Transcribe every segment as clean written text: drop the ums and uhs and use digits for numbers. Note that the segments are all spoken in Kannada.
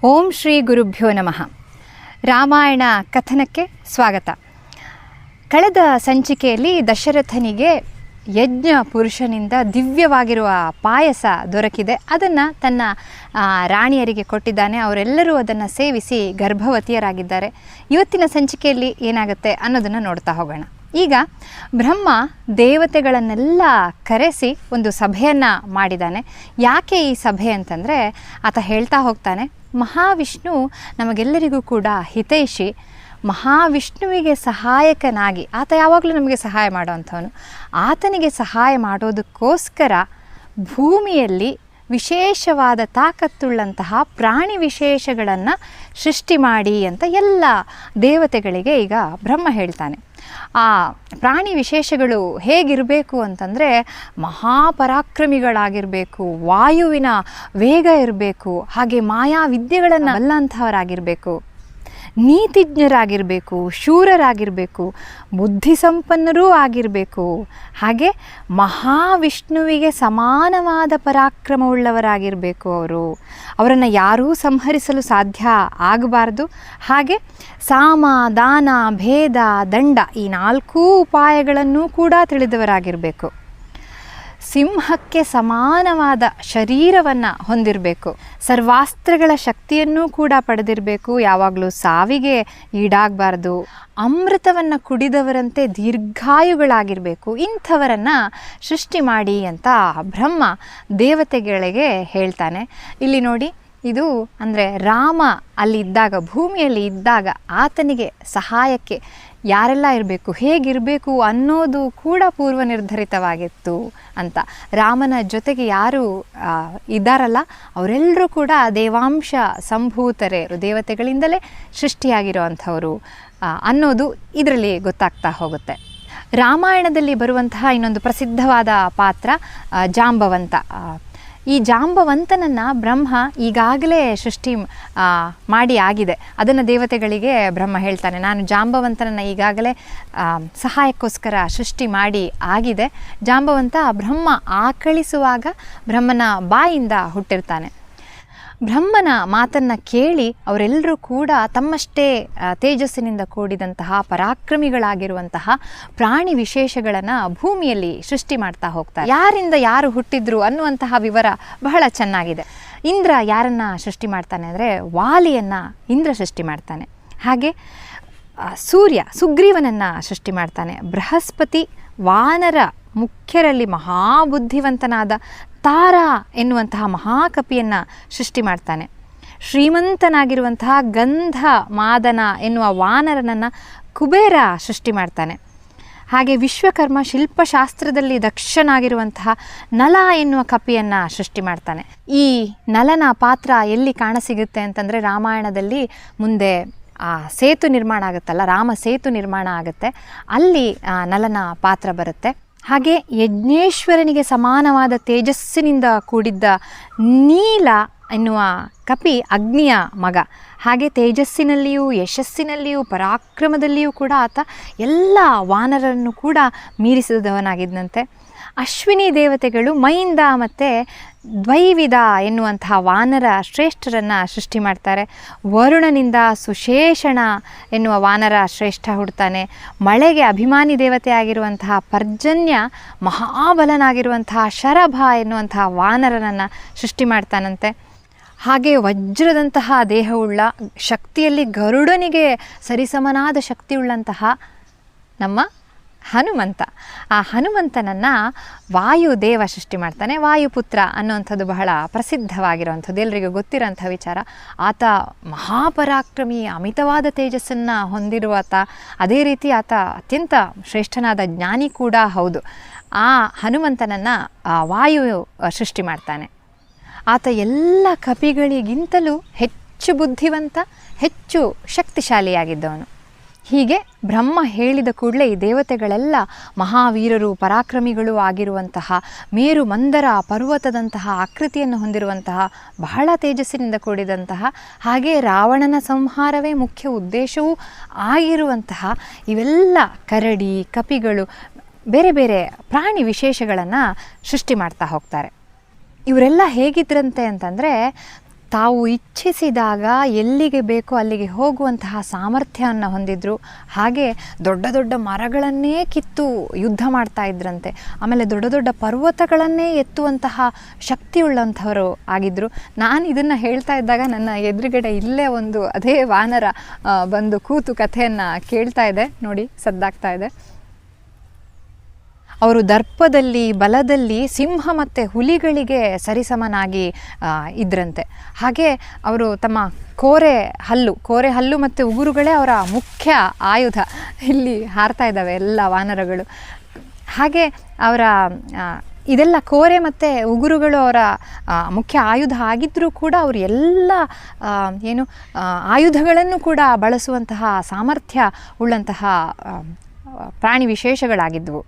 ಓಂ ಶ್ರೀ ಗುರುಭ್ಯೋ ನಮಃ. ರಾಮಾಯಣ ಕಥನಕ್ಕೆ ಸ್ವಾಗತ. ಕಳೆದ ಸಂಚಿಕೆಯಲ್ಲಿ ದಶರಥನಿಗೆ ಯಜ್ಞ ಪುರುಷನಿಂದ ದಿವ್ಯವಾಗಿರುವ ಪಾಯಸ ದೊರಕಿದೆ. ಅದನ್ನು ತನ್ನ ರಾಣಿಯರಿಗೆ ಕೊಟ್ಟಿದ್ದಾನೆ. ಅವರೆಲ್ಲರೂ ಅದನ್ನು ಸೇವಿಸಿ ಗರ್ಭವತಿಯರಾಗಿದ್ದಾರೆ. ಇವತ್ತಿನ ಸಂಚಿಕೆಯಲ್ಲಿ ಏನಾಗುತ್ತೆ ಅನ್ನೋದನ್ನು ನೋಡ್ತಾ ಹೋಗೋಣ. ಈಗ ಬ್ರಹ್ಮ ದೇವತೆಗಳನ್ನೆಲ್ಲ ಕರೆಸಿ ಒಂದು ಸಭೆಯನ್ನು ಮಾಡಿದ್ದಾನೆ. ಯಾಕೆ ಈ ಸಭೆ ಅಂತಂದರೆ ಆತ ಹೇಳ್ತಾ ಹೋಗ್ತಾನೆ, ಮಹಾವಿಷ್ಣು ನಮಗೆಲ್ಲರಿಗೂ ಕೂಡ ಹಿತೈಷಿ. ಮಹಾವಿಷ್ಣುವಿಗೆ ಸಹಾಯಕನಾಗಿ ಆತ ಯಾವಾಗಲೂ ನಮಗೆ ಸಹಾಯ ಮಾಡೋವಂಥವನು. ಆತನಿಗೆ ಸಹಾಯ ಮಾಡೋದಕ್ಕೋಸ್ಕರ ಭೂಮಿಯಲ್ಲಿ ವಿಶೇಷವಾದ ತಾಕತ್ತುಳ್ಳಂತಹ ಪ್ರಾಣಿ ವಿಶೇಷಗಳನ್ನು ಸೃಷ್ಟಿ ಮಾಡಿ ಅಂತ ಎಲ್ಲ ದೇವತೆಗಳಿಗೆ ಈಗ ಬ್ರಹ್ಮ ಹೇಳ್ತಾನೆ. ಆ ಪ್ರಾಣಿ ವಿಶೇಷಗಳು ಹೇಗಿರಬೇಕು ಅಂತಂದರೆ ಮಹಾಪರಾಕ್ರಮಿಗಳಾಗಿರಬೇಕು, ವಾಯುವಿನ ವೇಗ ಇರಬೇಕು, ಹಾಗೆ ಮಾಯಾ ವಿದ್ಯೆಗಳನ್ನು ಬಲ್ಲಂಥವರಾಗಿರಬೇಕು, ನೀತಿಜ್ಞರಾಗಿರಬೇಕು, ಶೂರರಾಗಿರಬೇಕು, ಬುದ್ಧಿ ಸಂಪನ್ನರೂ ಆಗಿರಬೇಕು, ಹಾಗೆ ಮಹಾವಿಷ್ಣುವಿಗೆ ಸಮಾನವಾದ ಪರಾಕ್ರಮವುಳ್ಳವರಾಗಿರಬೇಕು. ಅವರನ್ನು ಯಾರೂ ಸಂಹರಿಸಲು ಸಾಧ್ಯ ಆಗಬಾರ್ದು. ಹಾಗೆ ಸಾಮ, ದಾನ, ಭೇದ, ದಂಡ ಈ 4 ಉಪಾಯಗಳನ್ನು ಕೂಡ ತಿಳಿದವರಾಗಿರಬೇಕು. ಸಿಂಹಕ್ಕೆ ಸಮಾನವಾದ ಶರೀರವನ್ನು ಹೊಂದಿರಬೇಕು. ಸರ್ವಾಸ್ತ್ರಗಳ ಶಕ್ತಿಯನ್ನೂ ಕೂಡ ಪಡೆದಿರಬೇಕು. ಯಾವಾಗಲೂ ಸಾವಿಗೆ ಈಡಾಗಬಾರ್ದು. ಅಮೃತವನ್ನು ಕುಡಿದವರಂತೆ ದೀರ್ಘಾಯುಗಳಾಗಿರಬೇಕು. ಇಂಥವರನ್ನು ಸೃಷ್ಟಿ ಮಾಡಿ ಅಂತ ಬ್ರಹ್ಮ ದೇವತೆಗಳಿಗೆ ಹೇಳ್ತಾನೆ. ಇಲ್ಲಿ ನೋಡಿ, ಇದು ಅಂದರೆ ರಾಮ ಅಲ್ಲಿದ್ದಾಗ, ಭೂಮಿಯಲ್ಲಿ ಇದ್ದಾಗ ಆತನಿಗೆ ಸಹಾಯಕ್ಕೆ ಯಾರೆಲ್ಲ ಇರಬೇಕು, ಹೇಗಿರಬೇಕು ಅನ್ನೋದು ಕೂಡ ಪೂರ್ವ ನಿರ್ಧರಿತವಾಗಿತ್ತು ಅಂತ. ರಾಮನ ಜೊತೆಗೆ ಯಾರು ಇದ್ದಾರಲ್ಲ ಅವರೆಲ್ಲರೂ ಕೂಡ ದೇವಾಂಶ ಸಂಭೂತರೇ, ದೇವತೆಗಳಿಂದಲೇ ಸೃಷ್ಟಿಯಾಗಿರೋ ಅಂಥವರು ಅನ್ನೋದು ಇದರಲ್ಲಿ ಗೊತ್ತಾಗ್ತಾ ಹೋಗುತ್ತೆ. ರಾಮಾಯಣದಲ್ಲಿ ಬರುವಂತಹ ಇನ್ನೊಂದು ಪ್ರಸಿದ್ಧವಾದ ಪಾತ್ರ ಜಾಂಬವಂತ. ಈ ಜಾಂಬವಂತನನ್ನು ಬ್ರಹ್ಮ ಈಗಾಗಲೇ ಸೃಷ್ಟಿ ಮಾಡಿ ಆಗಿದೆ. ಅದನ್ನು ದೇವತೆಗಳಿಗೆ ಬ್ರಹ್ಮ ಹೇಳ್ತಾನೆ, ನಾನು ಜಾಂಬವಂತನನ್ನು ಈಗಾಗಲೇ ಸಹಾಯಕ್ಕೋಸ್ಕರ ಸೃಷ್ಟಿ ಮಾಡಿ ಆಗಿದೆ. ಜಾಂಬವಂತ ಬ್ರಹ್ಮ ಆಕಳಿಸುವಾಗ ಬ್ರಹ್ಮನ ಬಾಯಿಂದ ಹುಟ್ಟಿರ್ತಾನೆ. ಬ್ರಹ್ಮನ ಮಾತನ್ನು ಕೇಳಿ ಅವರೆಲ್ಲರೂ ಕೂಡ ತಮ್ಮಷ್ಟೇ ತೇಜಸ್ಸಿನಿಂದ ಕೂಡಿದಂತಹ ಪರಾಕ್ರಮಿಗಳಾಗಿರುವಂತಹ ಪ್ರಾಣಿ ವಿಶೇಷಗಳನ್ನು ಭೂಮಿಯಲ್ಲಿ ಸೃಷ್ಟಿ ಮಾಡ್ತಾ ಹೋಗ್ತಾರೆ. ಯಾರಿಂದ ಯಾರು ಹುಟ್ಟಿದ್ರು ಅನ್ನುವಂತಹ ವಿವರ ಬಹಳ ಚೆನ್ನಾಗಿದೆ. ಇಂದ್ರ ಯಾರನ್ನು ಸೃಷ್ಟಿ ಮಾಡ್ತಾನೆ ಅಂದರೆ ವಾಲಿಯನ್ನು ಇಂದ್ರ ಸೃಷ್ಟಿ ಮಾಡ್ತಾನೆ. ಹಾಗೆ ಸೂರ್ಯ ಸುಗ್ರೀವನನ್ನು ಸೃಷ್ಟಿ ಮಾಡ್ತಾನೆ. ಬೃಹಸ್ಪತಿ ವಾನರ ಮುಖ್ಯರಲ್ಲಿ ಮಹಾಬುದ್ಧಿವಂತನಾದ ತಾರಾ ಎನ್ನುವಂತಹ ಮಹಾಕಪಿಯನ್ನು ಸೃಷ್ಟಿ ಮಾಡ್ತಾನೆ. ಶ್ರೀಮಂತನಾಗಿರುವಂತಹ ಗಂಧ ಮಾದನ ಎನ್ನುವ ವಾನರನನ್ನು ಕುಬೇರ ಸೃಷ್ಟಿ ಮಾಡ್ತಾನೆ. ಹಾಗೆ ವಿಶ್ವಕರ್ಮ ಶಿಲ್ಪಶಾಸ್ತ್ರದಲ್ಲಿ ದಕ್ಷನಾಗಿರುವಂತಹ ನಲ ಎನ್ನುವ ಕಪಿಯನ್ನು ಸೃಷ್ಟಿ ಮಾಡ್ತಾನೆ. ಈ ನಲನ ಪಾತ್ರ ಎಲ್ಲಿ ಕಾಣಸಿಗುತ್ತೆ ಅಂತಂದರೆ ರಾಮಾಯಣದಲ್ಲಿ ಮುಂದೆ ಸೇತು ನಿರ್ಮಾಣ ಆಗುತ್ತಲ್ಲ, ರಾಮ ಸೇತು ನಿರ್ಮಾಣ ಆಗುತ್ತೆ, ಅಲ್ಲಿ ನಲನ ಪಾತ್ರ ಬರುತ್ತೆ. ಹಾಗೆ ಯಜ್ಞೇಶ್ವರನಿಗೆ ಸಮಾನವಾದ ತೇಜಸ್ಸಿನಿಂದ ಕೂಡಿದ್ದ ನೀಲ ಎನ್ನುವ ಕಪಿ ಅಗ್ನಿಯ ಮಗ. ಹಾಗೆ ತೇಜಸ್ಸಿನಲ್ಲಿಯೂ ಯಶಸ್ಸಿನಲ್ಲಿಯೂ ಪರಾಕ್ರಮದಲ್ಲಿಯೂ ಕೂಡ ಆತ ಎಲ್ಲ ವಾನರನ್ನು ಕೂಡ ಮೀರಿಸಿದವನಾಗಿದ್ದಂತೆ. ಅಶ್ವಿನಿ ದೇವತೆಗಳು ಮೈಂದ ಮತ್ತು ದ್ವೈವಿಧ ಎನ್ನುವಂತಹ ವಾನರ ಶ್ರೇಷ್ಠರನ್ನು ಸೃಷ್ಟಿ ಮಾಡ್ತಾರೆ. ವರುಣನಿಂದ ಸುಶೇಷಣ ಎನ್ನುವ ವಾನರ ಶ್ರೇಷ್ಠ ಹುಡ್ತಾನೆ. ಮಳೆಗೆ ಅಭಿಮಾನಿ ದೇವತೆ ಆಗಿರುವಂತಹ ಪರ್ಜನ್ಯ ಮಹಾಬಲನಾಗಿರುವಂತಹ ಶರಭ ಎನ್ನುವಂತಹ ವಾನರನನ್ನು ಸೃಷ್ಟಿ ಮಾಡ್ತಾನಂತೆ. ಹಾಗೆ ವಜ್ರದಂತಹ ದೇಹವುಳ್ಳ, ಶಕ್ತಿಯಲ್ಲಿ ಗರುಡನಿಗೆ ಸರಿಸಮನಾದ ಶಕ್ತಿಯುಳ್ಳಂತಹ ನಮ್ಮ ಹನುಮಂತ. ಆ ಹನುಮಂತನನ್ನು ವಾಯುದೇವ ಸೃಷ್ಟಿ ಮಾಡ್ತಾನೆ. ವಾಯುಪುತ್ರ ಅನ್ನುವಂಥದ್ದು ಬಹಳ ಪ್ರಸಿದ್ಧವಾಗಿರುವಂಥದ್ದು, ಎಲ್ಲರಿಗೂ ಗೊತ್ತಿರೋಂಥ ವಿಚಾರ. ಆತ ಮಹಾಪರಾಕ್ರಮಿ, ಅಮಿತವಾದ ತೇಜಸ್ಸನ್ನು ಹೊಂದಿರುವಾತ. ಅದೇ ರೀತಿ ಆತ ಅತ್ಯಂತ ಶ್ರೇಷ್ಠನಾದ ಜ್ಞಾನಿ ಕೂಡ ಹೌದು. ಆ ಹನುಮಂತನನ್ನು ವಾಯು ಸೃಷ್ಟಿ ಮಾಡ್ತಾನೆ. ಆತ ಎಲ್ಲ ಕಪಿಗಳಿಗಿಂತಲೂ ಹೆಚ್ಚು ಬುದ್ಧಿವಂತ, ಹೆಚ್ಚು ಶಕ್ತಿಶಾಲಿಯಾಗಿದ್ದವನು. ಹೀಗೆ ಬ್ರಹ್ಮ ಹೇಳಿದ ಕೂಡಲೇ ಈ ದೇವತೆಗಳೆಲ್ಲ ಮಹಾವೀರರು, ಪರಾಕ್ರಮಿಗಳು ಆಗಿರುವಂತಹ, ಮೇರು ಮಂದರ ಪರ್ವತದಂತಹ ಆಕೃತಿಯನ್ನು ಹೊಂದಿರುವಂತಹ, ಬಹಳ ತೇಜಸ್ಸಿನಿಂದ ಕೂಡಿದಂತಹ, ಹಾಗೆ ರಾವಣನ ಸಂಹಾರವೇ ಮುಖ್ಯ ಉದ್ದೇಶವೂ ಆಗಿರುವಂತಹ ಇವೆಲ್ಲ ಕರಡಿ, ಕಪಿಗಳು, ಬೇರೆ ಬೇರೆ ಪ್ರಾಣಿ ವಿಶೇಷಗಳನ್ನು ಸೃಷ್ಟಿ ಮಾಡ್ತಾ ಹೋಗ್ತಾರೆ. ಇವರೆಲ್ಲ ಹೇಗಿದ್ರಂತೆ ಅಂತಂದರೆ ತಾವು ಇಚ್ಛಿಸಿದಾಗ ಎಲ್ಲಿಗೆ ಬೇಕೋ ಅಲ್ಲಿಗೆ ಹೋಗುವಂತಹ ಸಾಮರ್ಥ್ಯವನ್ನು ಹೊಂದಿದ್ರು. ಹಾಗೆ ದೊಡ್ಡ ದೊಡ್ಡ ಮರಗಳನ್ನೇ ಕಿತ್ತು ಯುದ್ಧ ಮಾಡ್ತಾ ಇದ್ರಂತೆ. ಆಮೇಲೆ ದೊಡ್ಡ ದೊಡ್ಡ ಪರ್ವತಗಳನ್ನೇ ಎತ್ತುವಂತಹ ಶಕ್ತಿಯುಳ್ಳಂಥವರು ಆಗಿದ್ದರು. ನಾನು ಇದನ್ನು ಹೇಳ್ತಾ ಇದ್ದಾಗ ನನ್ನ ಎದುರುಗಡೆ ಇಲ್ಲೇ ಒಂದು ಅದೇ ವಾನರ ಬಂದು ಕೂತು ಕಥೆಯನ್ನು ಕೇಳ್ತಾ ಇದೆ. ನೋಡಿ, ಸದ್ದಾಗ್ತಾ ಇದೆ. ಅವರು ದರ್ಪದಲ್ಲಿ, ಬಲದಲ್ಲಿ ಸಿಂಹ ಮತ್ತು ಹುಲಿಗಳಿಗೆ ಸರಿಸಮನಾಗಿ ಇದ್ರಂತೆ. ಹಾಗೆ ಅವರು ತಮ್ಮ ಕೋರೆ ಹಲ್ಲು ಮತ್ತು ಉಗುರುಗಳೇ ಅವರ ಮುಖ್ಯ ಆಯುಧ. ಇಲ್ಲಿ ಹಾರ್ತಾ ಇದ್ದಾವೆ ಎಲ್ಲ ವಾನರಗಳು. ಹಾಗೆ ಅವರ ಇದೆಲ್ಲ ಕೋರೆ ಮತ್ತು ಉಗುರುಗಳು ಅವರ ಮುಖ್ಯ ಆಯುಧ ಆಗಿದ್ದರೂ ಕೂಡ ಅವರು ಎಲ್ಲ ಆಯುಧಗಳನ್ನು ಕೂಡ ಬಳಸುವಂತಹ ಸಾಮರ್ಥ್ಯ ಉಳ್ಳಂತಹ ಪ್ರಾಣಿ ವಿಶೇಷಗಳಾಗಿದ್ದವು.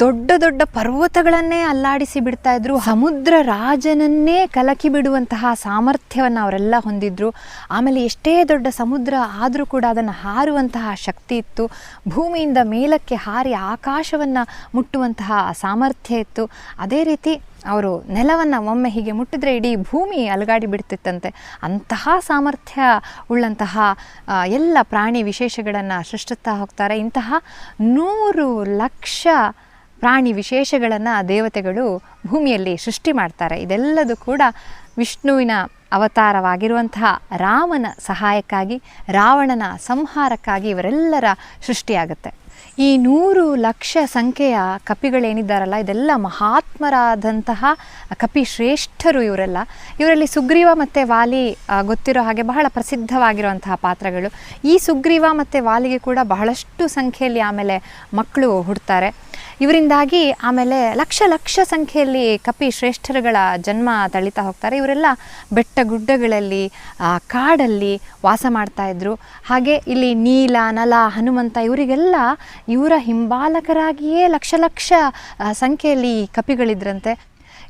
ದೊಡ್ಡ ದೊಡ್ಡ ಪರ್ವತಗಳನ್ನೇ ಅಲ್ಲಾಡಿಸಿ ಬಿಡ್ತಾ ಇದ್ರು. ಸಮುದ್ರ ರಾಜನನ್ನೇ ಕಲಕಿ ಬಿಡುವಂತಹ ಸಾಮರ್ಥ್ಯವನ್ನು ಅವರೆಲ್ಲ ಹೊಂದಿದ್ರು. ಆಮೇಲೆ ಎಷ್ಟೇ ದೊಡ್ಡ ಸಮುದ್ರ ಆದರೂ ಕೂಡ ಅದನ್ನು ಹಾರುವಂತಹ ಶಕ್ತಿ ಇತ್ತು. ಭೂಮಿಯಿಂದ ಮೇಲಕ್ಕೆ ಹಾರಿ ಆಕಾಶವನ್ನು ಮುಟ್ಟುವಂತಹ ಸಾಮರ್ಥ್ಯ ಇತ್ತು. ಅದೇ ರೀತಿ ಅವರು ನೆಲವನ್ನು ಒಮ್ಮೆ ಹೀಗೆ ಮುಟ್ಟಿದ್ರೆ ಇಡೀ ಭೂಮಿ ಅಲುಗಾಡಿ ಬಿಡ್ತಿತ್ತಂತೆ. ಅಂತಹ ಸಾಮರ್ಥ್ಯ ಉಳ್ಳಂತಹ ಎಲ್ಲ ಪ್ರಾಣಿ ವಿಶೇಷಗಳನ್ನು ಸೃಷ್ಟಿಸ್ತಾ ಹೋಗ್ತಾರೆ. ಇಂತಹ 100 ಲಕ್ಷ ಪ್ರಾಣಿ ವಿಶೇಷಗಳನ್ನು ದೇವತೆಗಳು ಭೂಮಿಯಲ್ಲಿ ಸೃಷ್ಟಿ ಮಾಡ್ತಾರೆ. ಇದೆಲ್ಲದೂ ಕೂಡ ವಿಷ್ಣುವಿನ ಅವತಾರವಾಗಿರುವಂತಹ ರಾಮನ ಸಹಾಯಕ್ಕಾಗಿ, ರಾವಣನ ಸಂಹಾರಕ್ಕಾಗಿ ಇವರೆಲ್ಲರ ಸೃಷ್ಟಿಯಾಗುತ್ತೆ. ಈ 100 ಲಕ್ಷ ಸಂಖ್ಯೆಯ ಕಪಿಗಳೇನಿದ್ದಾರಲ್ಲ, ಇದೆಲ್ಲ ಮಹಾತ್ಮರಾದಂತಹ ಕಪಿ ಶ್ರೇಷ್ಠರು ಇವರೆಲ್ಲ. ಇವರಲ್ಲಿ ಸುಗ್ರೀವ ಮತ್ತು ವಾಲಿ ಗೊತ್ತಿರೋ ಹಾಗೆ ಬಹಳ ಪ್ರಸಿದ್ಧವಾಗಿರುವಂತಹ ಪಾತ್ರಗಳು. ಈ ಸುಗ್ರೀವ ಮತ್ತು ವಾಲಿಗೆ ಕೂಡ ಬಹಳಷ್ಟು ಸಂಖ್ಯೆಯಲ್ಲಿ ಆಮೇಲೆ ಮಕ್ಕಳು ಹುಡ್ತಾರೆ. ಇವರಿಂದಾಗಿ ಆಮೇಲೆ ಲಕ್ಷ ಸಂಖ್ಯೆಯಲ್ಲಿ ಕಪಿ ಶ್ರೇಷ್ಠರುಗಳ ಜನ್ಮ ತಳಿತಾ ಹೋಗ್ತಾರೆ. ಇವರೆಲ್ಲ ಬೆಟ್ಟ ಗುಡ್ಡಗಳಲ್ಲಿ, ಕಾಡಲ್ಲಿ ವಾಸ ಮಾಡ್ತಾ ಇದ್ರು. ಹಾಗೆ ಇಲ್ಲಿ ನೀಲ, ನಲ, ಹನುಮಂತ ಇವರಿಗೆಲ್ಲ ಇವರ ಹಿಂಬಾಲಕರಾಗಿಯೇ ಲಕ್ಷ ಸಂಖ್ಯೆಯಲ್ಲಿ ಕಪಿಗಳಿದ್ರಂತೆ.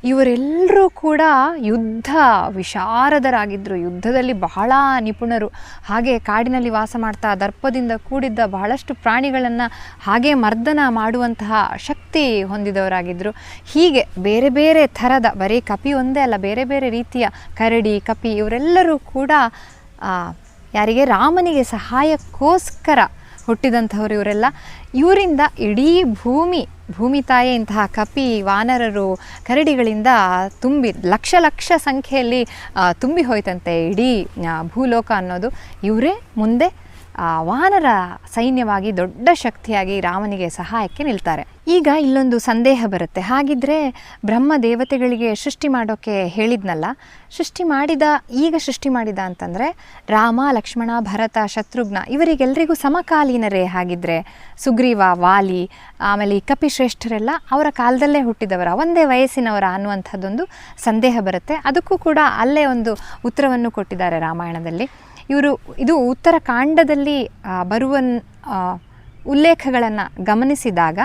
ಇವರೆಲ್ಲರೂ ಕೂಡ ಯುದ್ಧ ವಿಶಾರದರಾಗಿದ್ದರು, ಯುದ್ಧದಲ್ಲಿ ಬಹಳ ನಿಪುಣರು. ಹಾಗೆ ಕಾಡಿನಲ್ಲಿ ವಾಸ ಮಾಡ್ತಾ ದರ್ಪದಿಂದ ಕೂಡಿದ್ದ ಬಹಳಷ್ಟು ಪ್ರಾಣಿಗಳನ್ನು ಹಾಗೆ ಮರ್ದನ ಮಾಡುವಂತಹ ಶಕ್ತಿ ಹೊಂದಿದವರಾಗಿದ್ದರು. ಹೀಗೆ ಬೇರೆ ಬೇರೆ ಥರದ, ಬರೀ ಕಪಿ ಒಂದೇ ಅಲ್ಲ, ಬೇರೆ ಬೇರೆ ರೀತಿಯ ಕರಡಿ, ಕಪಿ ಇವರೆಲ್ಲರೂ ಕೂಡ ಯಾರಿಗೆ ರಾಮನಿಗೆ ಸಹಾಯಕ್ಕೋಸ್ಕರ ಹುಟ್ಟಿದಂಥವ್ರು ಇವರೆಲ್ಲ. ಇವರಿಂದ ಇಡೀ ಭೂಮಿ ತಾಯೇ ಇಂತಹ ಕಪಿ, ವಾನರರು, ಕರಡಿಗಳಿಂದ ತುಂಬಿ ಲಕ್ಷ ಸಂಖ್ಯೆಯಲ್ಲಿ ತುಂಬಿ ಹೋಯ್ತಂತೆ ಇಡೀ ಭೂಲೋಕ ಅನ್ನೋದು. ಇವರೇ ಮುಂದೆ ವಾನರ ಸೈನ್ಯವಾಗಿ ದೊಡ್ಡ ಶಕ್ತಿಯಾಗಿ ರಾಮನಿಗೆ ಸಹಾಯಕ್ಕೆ ನಿಲ್ತಾರೆ. ಈಗ ಇಲ್ಲೊಂದು ಸಂದೇಹ ಬರುತ್ತೆ. ಹಾಗಿದ್ರೆ ಬ್ರಹ್ಮ ದೇವತೆಗಳಿಗೆ ಸೃಷ್ಟಿ ಮಾಡೋಕ್ಕೆ ಹೇಳಿದ್ನಲ್ಲ, ಈಗ ಸೃಷ್ಟಿ ಮಾಡಿದ ಅಂತಂದರೆ ರಾಮ, ಲಕ್ಷ್ಮಣ, ಭರತ, ಶತ್ರುಘ್ನ ಇವರಿಗೆಲ್ಲರಿಗೂ ಸಮಕಾಲೀನರೇ? ಹಾಗಿದ್ರೆ ಸುಗ್ರೀವ, ವಾಲಿ, ಆಮೇಲೆ ಈ ಕಪಿಶ್ರೇಷ್ಠರೆಲ್ಲ ಅವರ ಕಾಲದಲ್ಲೇ ಹುಟ್ಟಿದವರ, ಒಂದೇ ವಯಸ್ಸಿನವರ ಅನ್ನುವಂಥದ್ದೊಂದು ಸಂದೇಹ ಬರುತ್ತೆ. ಅದಕ್ಕೂ ಕೂಡ ಅಲ್ಲೇ ಒಂದು ಉತ್ತರವನ್ನು ಕೊಟ್ಟಿದ್ದಾರೆ ರಾಮಾಯಣದಲ್ಲಿ. ಇದು ಉತ್ತರಕಾಂಡದಲ್ಲಿ ಬರುವ ಉಲ್ಲೇಖಗಳನ್ನು ಗಮನಿಸಿದಾಗ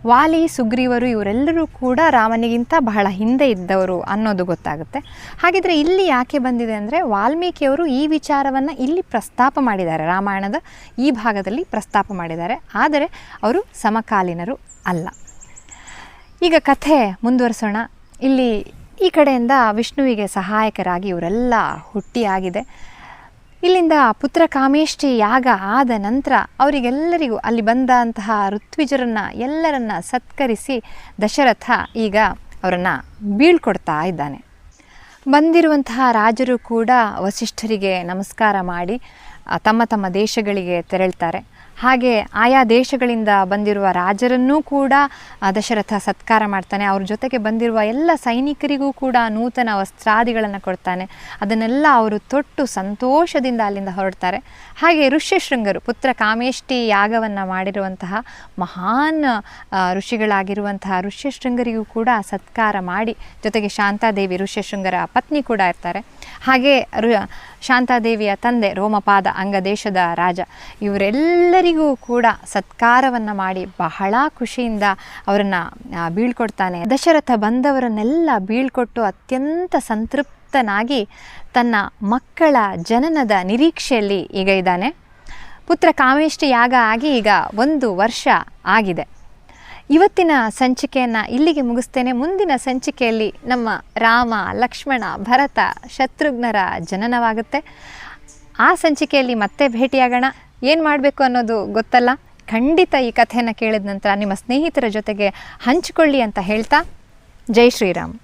ವಾಲಿ, ಸುಗ್ರೀವರು ಇವರೆಲ್ಲರೂ ಕೂಡ ರಾಮನಿಗಿಂತ ಬಹಳ ಹಿಂದೆ ಇದ್ದವರು ಅನ್ನೋದು ಗೊತ್ತಾಗುತ್ತೆ. ಹಾಗಿದ್ರೆ ಇಲ್ಲಿ ಯಾಕೆ ಬಂದಿದೆ ಅಂದರೆ, ವಾಲ್ಮೀಕಿಯವರು ಈ ವಿಚಾರವನ್ನು ಇಲ್ಲಿ ಪ್ರಸ್ತಾಪ ಮಾಡಿದ್ದಾರೆ, ರಾಮಾಯಣದ ಈ ಭಾಗದಲ್ಲಿ ಪ್ರಸ್ತಾಪ ಮಾಡಿದ್ದಾರೆ. ಆದರೆ ಅವರು ಸಮಕಾಲೀನರು ಅಲ್ಲ. ಈಗ ಕಥೆ ಮುಂದುವರಿಸೋಣ. ಇಲ್ಲಿ ಈ ಕಡೆಯಿಂದ ವಿಷ್ಣುವಿಗೆ ಸಹಾಯಕರಾಗಿ ಇವರೆಲ್ಲ ಹುಟ್ಟಿಯಾಗಿದೆ. ಇಲ್ಲಿಂದ ಪುತ್ರ ಕಾಮೇಷ್ಟಿ ಯಾಗ ಆದ ನಂತರ ಅವರಿಗೆಲ್ಲರಿಗೂ ಅಲ್ಲಿ ಬಂದಂತಹ ಋತ್ವಿಜರನ್ನು ಎಲ್ಲರನ್ನ ಸತ್ಕರಿಸಿ ದಶರಥ ಈಗ ಅವರನ್ನು ಬೀಳ್ಕೊಡ್ತಾ ಇದ್ದಾನೆ. ಬಂದಿರುವಂತಹ ರಾಜರು ಕೂಡ ವಸಿಷ್ಠರಿಗೆ ನಮಸ್ಕಾರ ಮಾಡಿ ತಮ್ಮ ತಮ್ಮ ದೇಶಗಳಿಗೆ ತೆರಳ್ತಾರೆ. ಹಾಗೆ ಆಯಾ ದೇಶಗಳಿಂದ ಬಂದಿರುವ ರಾಜರನ್ನೂ ಕೂಡ ದಶರಥ ಸತ್ಕಾರ ಮಾಡ್ತಾನೆ. ಅವ್ರ ಜೊತೆಗೆ ಬಂದಿರುವ ಎಲ್ಲ ಸೈನಿಕರಿಗೂ ಕೂಡ ನೂತನ ವಸ್ತ್ರಾದಿಗಳನ್ನು ಕೊಡ್ತಾನೆ. ಅದನ್ನೆಲ್ಲ ಅವರು ತೊಟ್ಟು ಸಂತೋಷದಿಂದ ಅಲ್ಲಿಂದ ಹೊರಡ್ತಾರೆ. ಹಾಗೆ ಋಷ್ಯಶೃಂಗರು, ಪುತ್ರ ಕಾಮೇಷ್ಟಿ ಯಾಗವನ್ನು ಮಾಡಿರುವಂತಹ ಮಹಾನ್ ಋಷಿಗಳಾಗಿರುವಂತಹ ಋಷ್ಯಶೃಂಗರಿಗೂ ಕೂಡ ಸತ್ಕಾರ ಮಾಡಿ, ಜೊತೆಗೆ ಶಾಂತಾದೇವಿ ಋಷ್ಯಶೃಂಗರ ಪತ್ನಿ ಕೂಡ ಇರ್ತಾರೆ. ಹಾಗೆ ಶಾಂತಾದೇವಿಯ ತಂದೆ ರೋಮಪಾದ, ಅಂಗದೇಶದ ರಾಜ, ಇವರೆಲ್ಲರಿಗೂ ಕೂಡ ಸತ್ಕಾರವನ್ನು ಮಾಡಿ ಬಹಳ ಖುಷಿಯಿಂದ ಅವರನ್ನು ಬೀಳ್ಕೊಡ್ತಾನೆ. ದಶರಥ ಬಂದವರನ್ನೆಲ್ಲ ಬೀಳ್ಕೊಟ್ಟು ಅತ್ಯಂತ ಸಂತೃಪ್ತನಾಗಿ ತನ್ನ ಮಕ್ಕಳ ಜನನದ ನಿರೀಕ್ಷೆಯಲ್ಲಿ ಈಗ ಇದ್ದಾನೆ. ಪುತ್ರ ಕಾಮೇಷ್ಟಿ ಯಾಗ ಆಗಿ ಈಗ 1 ವರ್ಷ ಆಗಿದೆ. ಇವತ್ತಿನ ಸಂಚಿಕೆಯನ್ನು ಇಲ್ಲಿಗೆ ಮುಗಿಸ್ತೇನೆ. ಮುಂದಿನ ಸಂಚಿಕೆಯಲ್ಲಿ ನಮ್ಮ ರಾಮ, ಲಕ್ಷ್ಮಣ, ಭರತ, ಶತ್ರುಘ್ನರ ಜನನವಾಗುತ್ತೆ. ಆ ಸಂಚಿಕೆಯಲ್ಲಿ ಮತ್ತೆ ಭೇಟಿಯಾಗೋಣ. ಏನು ಮಾಡಬೇಕು ಅನ್ನೋದು ಗೊತ್ತಲ್ಲ. ಖಂಡಿತ ಈ ಕಥೆಯನ್ನು ಕೇಳಿದ ನಂತರ ನಿಮ್ಮ ಸ್ನೇಹಿತರ ಜೊತೆಗೆ ಹಂಚಿಕೊಳ್ಳಿ ಅಂತ ಹೇಳ್ತಾ, ಜೈ ಶ್ರೀರಾಮ್.